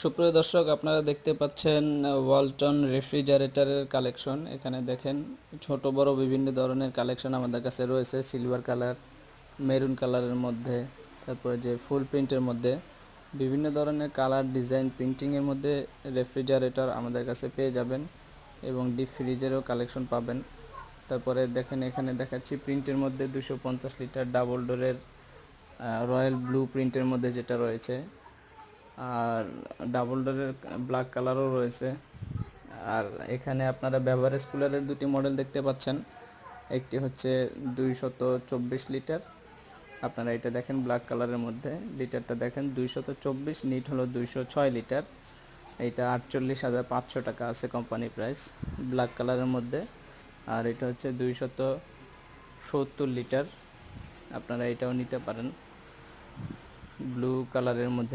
সুপ্রিয় দর্শক, আপনারা দেখতে পাচ্ছেন ওয়ালটন রেফ্রিজারেটরের কালেকশন। এখানে দেখেন ছোট বড় বিভিন্ন ধরনের কালেকশন আমাদের কাছে রয়েছে। সিলভার কালার, মেরুন কালারের মধ্যে, তারপরে যে ফুল প্রিন্টের মধ্যে বিভিন্ন ধরনের কালার ডিজাইন প্রিন্টিংয়ের মধ্যে রেফ্রিজারেটর আমাদের কাছে পেয়ে যাবেন এবং ডিপ ফ্রিজেরও কালেকশন পাবেন। তারপরে দেখেন এখানে দেখাচ্ছি প্রিন্টের মধ্যে 250 লিটার ডাবল ডোরের রয়্যাল ব্লু প্রিন্টের মধ্যে যেটা রয়েছে, আর ডাবল ডোরের ব্ল্যাক কালারও রয়েছে। আর এখানে আপনারা বেভারেজ কুলারের দুটি মডেল দেখতে পাচ্ছেন। একটি হচ্ছে 224 লিটার, আপনারা এটা দেখেন ব্ল্যাক কালারের মধ্যে, লিটারটা দেখেন 224, নিট হলো 206 লিটার। এইটা 48,500 টাকা আছে কোম্পানি প্রাইস ব্ল্যাক কালারের মধ্যে। আর এটা হচ্ছে 270 লিটার, আপনারা এটাও নিতে পারেন ব্লু কালারের মধ্যে।